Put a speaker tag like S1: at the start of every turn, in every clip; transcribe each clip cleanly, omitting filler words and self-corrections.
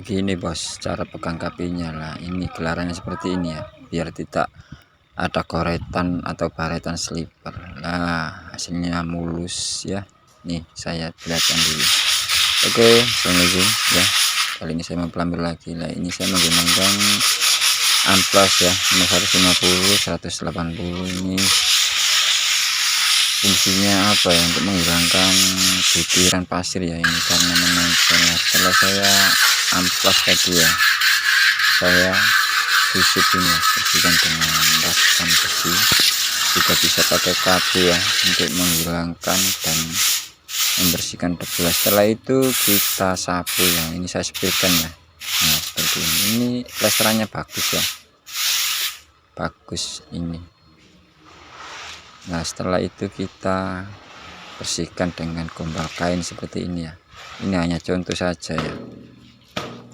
S1: Begini bos, cara pegang kapinya lah. Ini gelarannya seperti ini ya, biar tidak ada koretan atau baretan sliper. Nah, hasilnya mulus ya. Nih saya perlihatkan dulu. Oke, assalamualaikum ya. Kali ini saya mau pelamir lagi lah. Ini saya menggunakan amplas ya, 150 180. Ini fungsinya apa ya, untuk menghilangkan butiran pasir ya, ini karena menempel. Setelah saya amplas tadi ya, saya susut ini, bersihkan dengan raspam besi. Juga bisa pakai kapi ya, untuk menghilangkan dan membersihkan debu. Setelah itu kita sapu ya, ini saya sepirkan ya. Nah seperti ini plesterannya bagus ya, bagus ini. Nah setelah itu kita bersihkan dengan gombal kain seperti ini ya. Ini hanya contoh saja ya,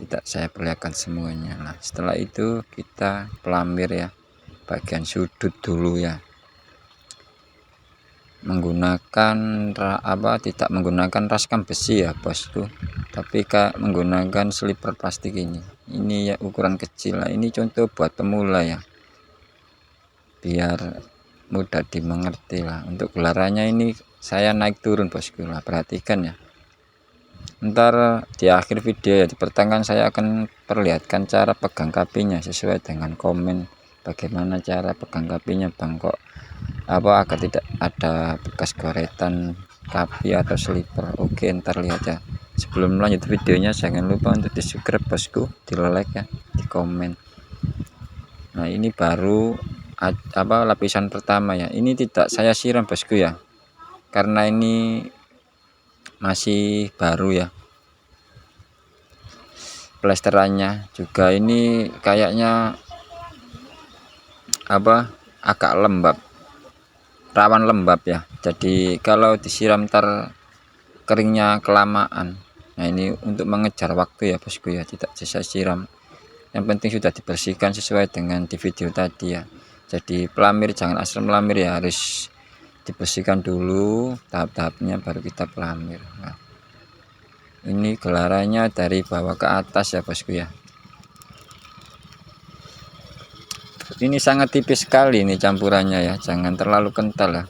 S1: tidak saya perlihatkan semuanya. Nah setelah itu kita pelamir ya, bagian sudut dulu ya, menggunakan tidak menggunakan raskam besi ya bosku, tapi menggunakan sliper plastik ini ya, ukuran kecil lah. Ini contoh buat pemula ya, biar mudah dimengerti lah. Untuk gelarannya ini saya naik turun bosku lah, perhatikan ya. Ntar di akhir video ya, di pertengahan saya akan perlihatkan cara pegang kapinya sesuai dengan komen bagaimana cara pegang kapinya bang, kok agar tidak ada bekas goretan kapi atau sliper. Oke, ntar lihat ya. Sebelum lanjut videonya jangan lupa untuk di subscribe bosku, di like ya, di komen. Nah ini baru lapisan pertama ya, ini tidak saya siram bosku ya, karena ini masih baru ya. Plesterannya juga ini kayaknya agak lembab, rawan lembab ya, jadi kalau disiram ntar keringnya kelamaan. Nah ini untuk mengejar waktu ya bosku ya, tidak bisa siram, yang penting sudah dibersihkan sesuai dengan di video tadi ya. Jadi pelamir jangan asal melamir ya, harus dibersihkan dulu tahap-tahapnya baru kita pelamir. Nah, ini gelarannya dari bawah ke atas ya bosku ya. Ini sangat tipis sekali ini campurannya ya, jangan terlalu kental ya.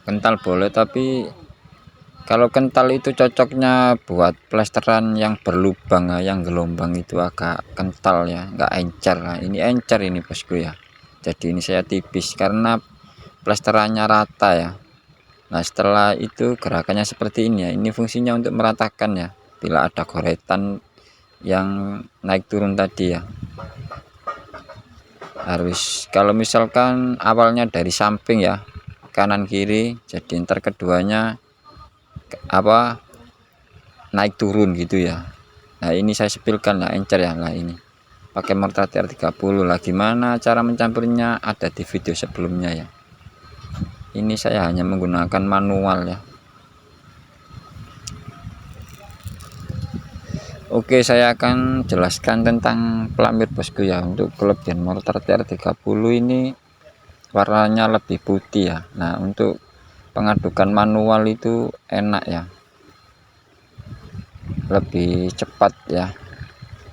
S1: Kental boleh, tapi kalau kental itu cocoknya buat plesteran yang berlubang ya, yang gelombang itu agak kental ya, nggak encer. Nah, ini encer ini bosku ya. Jadi ini saya tipis karena plesterannya rata ya. Nah setelah itu gerakannya seperti ini ya, ini fungsinya untuk meratakan ya, bila ada goretan yang naik turun tadi ya. Harus, kalau misalkan awalnya dari samping ya, kanan kiri, jadi ntar keduanya naik turun gitu ya. Nah ini saya sepilkan lah, encer ya. Nah ini pakai mortar TR30 lah. Gimana cara mencampurnya ada di video sebelumnya ya. Ini saya hanya menggunakan manual ya. Oke, saya akan jelaskan tentang pelamir bosku ya. Untuk kelebihan mortar TR30 ini warnanya lebih putih ya. Nah untuk pengadukan manual itu enak ya, lebih cepat ya,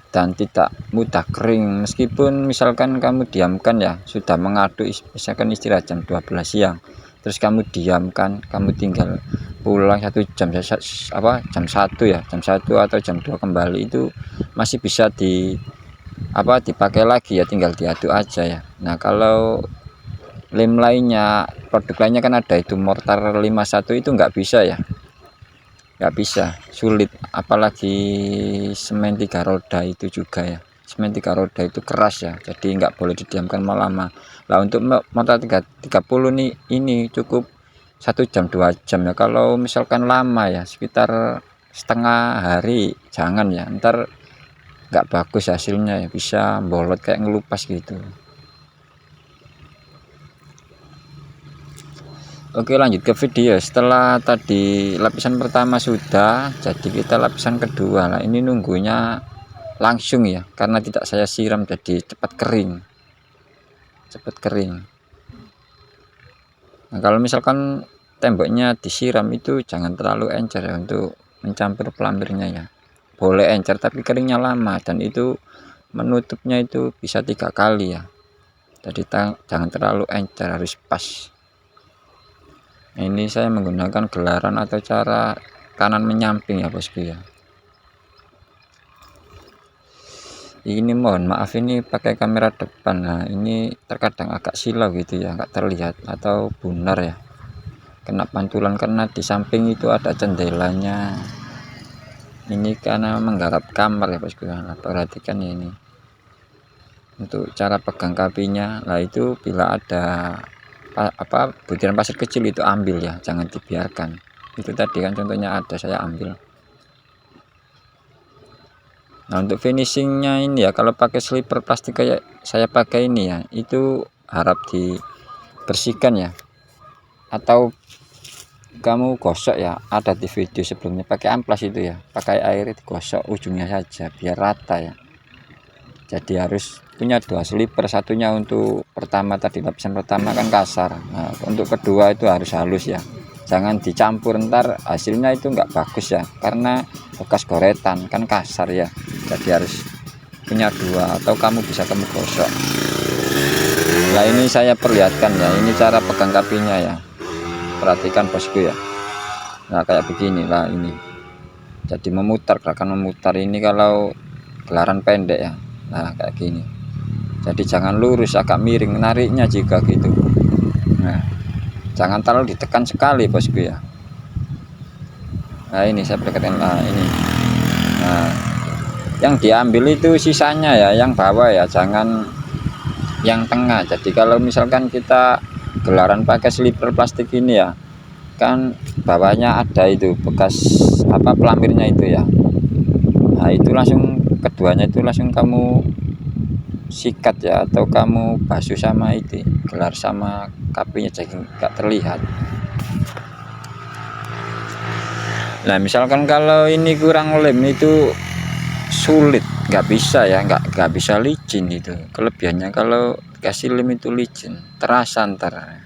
S1: dan tidak mudah kering. Meskipun misalkan kamu diamkan ya, sudah mengaduk misalkan istirahat jam 12 siang, terus kamu diamkan, kamu tinggal pulang 1 jam jam 1 ya, jam 1 atau jam 2 kembali, itu masih bisa dipakai lagi ya, tinggal diaduk aja ya. Nah kalau lem lainnya, produk lainnya kan ada itu mortar 51, itu nggak bisa ya, nggak bisa, sulit. Apalagi semen 3 roda itu juga ya, semen 3 roda itu keras ya, jadi nggak boleh didiamkan lama. Lah untuk mortar 30 nih, ini cukup 1 jam 2 jam ya. Kalau misalkan lama ya, sekitar setengah hari jangan ya, ntar nggak bagus hasilnya ya, bisa bolot kayak ngelupas gitu. Oke, lanjut ke video. Setelah tadi lapisan pertama sudah, jadi kita lapisan kedua. Nah ini nunggunya langsung ya, karena tidak saya siram, jadi cepat kering, Nah kalau misalkan temboknya disiram itu jangan terlalu encer ya, untuk mencampur pelamirnya ya, boleh encer tapi keringnya lama, dan itu menutupnya itu bisa 3 kali ya. Jadi jangan terlalu encer, harus pas. Nah, ini saya menggunakan gelaran atau cara kanan menyamping ya bosku ya. Ini mohon maaf, ini pakai kamera depan. Nah ini terkadang agak silau gitu ya, nggak terlihat atau bunar ya, kena pantulan karena di samping itu ada jendelanya. Ini karena menggarap kamar ya bosku ya. Nah, perhatikan ya ini untuk cara pegang kapinya. Nah itu bila ada butiran pasir kecil itu ambil ya, jangan dibiarkan. Itu tadi kan contohnya ada, saya ambil. Nah untuk finishingnya ini ya, kalau pakai slipper plastik kayak saya pakai ini ya, itu harap dibersihkan ya, atau kamu gosok ya, ada di video sebelumnya pakai amplas itu ya, pakai air digosok ujungnya saja biar rata ya. Jadi harus punya 2 slipper, satunya untuk pertama tadi, lapisan pertama kan kasar, nah untuk kedua itu harus halus ya, jangan dicampur, ntar hasilnya itu enggak bagus ya, karena bekas goretan kan kasar ya. Jadi harus punya 2 atau kamu bisa kamu gosok. Nah ini saya perlihatkan ya, ini cara pegang kapinya ya, perhatikan bosku ya. Nah kayak begini lah ini, jadi memutar, gerakan memutar ini kalau gelaran pendek ya. Nah kayak gini, jadi jangan lurus, agak miring, nariknya juga gitu. Nah jangan terlalu ditekan sekali bosku ya. Nah ini saya perhatikan, nah ini, nah yang diambil itu sisanya ya, yang bawah ya, jangan yang tengah. Jadi kalau misalkan kita gelaran pakai slipper plastik ini ya, kan bawahnya ada itu bekas pelamirnya itu ya. Nah itu langsung, keduanya itu langsung kamu sikat ya, atau kamu basuh sama itu gelar sama kapinya, jadi nggak terlihat. Nah misalkan kalau ini kurang lem itu sulit, nggak bisa ya, nggak bisa licin itu kelebihannya. Kalau kasih lem itu licin, terasa ntar.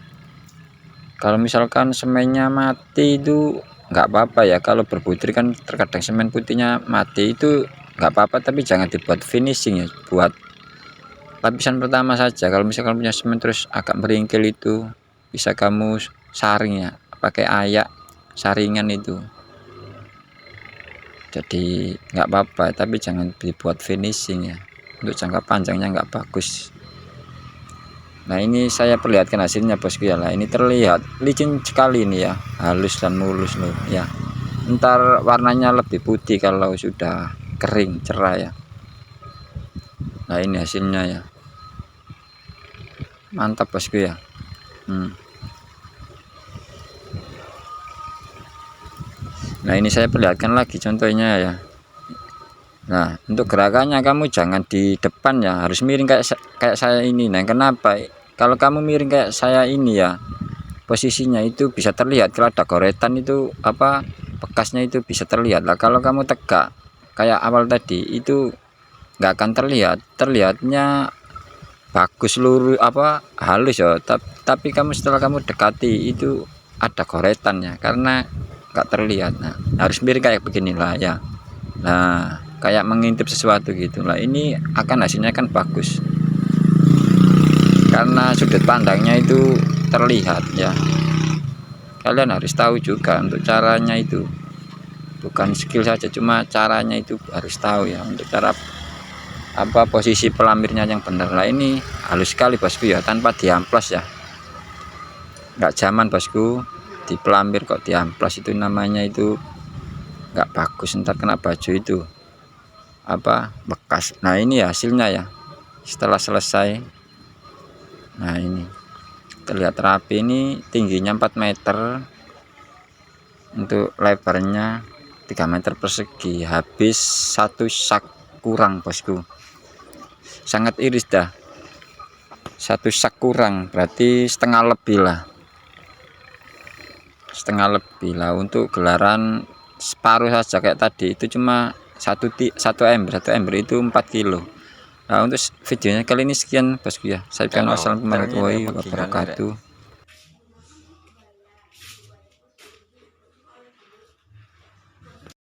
S1: Kalau misalkan semennya mati itu nggak apa-apa ya, kalau berbutir kan terkadang semen putihnya mati itu nggak apa-apa, tapi jangan dibuat finishing ya, buat lapisan pertama saja. Kalau misalkan punya semen terus agak meringkil itu bisa kamu saring ya, pakai ayak saringan itu, jadi nggak apa-apa, tapi jangan dibuat finishing ya, untuk jangka panjangnya nggak bagus. Nah ini saya perlihatkan hasilnya bosku ya. Lah ini terlihat licin sekali ini ya, halus dan mulus loh ya, ntar warnanya lebih putih kalau sudah kering cerah ya. Nah ini hasilnya ya, mantap bosku ya. Nah ini saya perlihatkan lagi contohnya ya. Nah untuk gerakannya kamu jangan di depan ya, harus miring kayak saya ini. Nah kenapa? Kalau kamu miring kayak saya ini ya, posisinya itu bisa terlihat, kalau ada goretan itu bekasnya itu bisa terlihat lah. Kalau kamu tegak kayak awal tadi itu nggak akan terlihat, terlihatnya bagus lurus halus ya, tapi kamu setelah kamu dekati itu ada goretannya karena nggak terlihat. Nah harus miring kayak beginilah ya, nah kayak mengintip sesuatu gitu lah. Ini akan hasilnya kan bagus karena sudut pandangnya itu terlihat ya. Kalian harus tahu juga untuk caranya itu, bukan skill saja, cuma caranya itu harus tahu ya, untuk cara posisi pelamirnya yang benar. Lah ini halus sekali bosku ya, tanpa diamplas ya, nggak zaman bosku di pelamir kok diamplas, itu namanya itu nggak bagus, ntar kena baju itu bekas. Nah ini hasilnya ya setelah selesai. Nah ini terlihat rapi, ini tingginya 4 meter, untuk lebarnya 3 meter persegi, habis 1 sak kurang bosku, sangat iris dah. 1 sak kurang berarti setengah lebih lah, untuk gelaran separuh saja kayak tadi itu cuma satu ember itu 4 kilo. Nah untuk videonya kali ini sekian bosku ya. Saya ucapkan wassalamualaikum warahmatullahi wabarakatuh.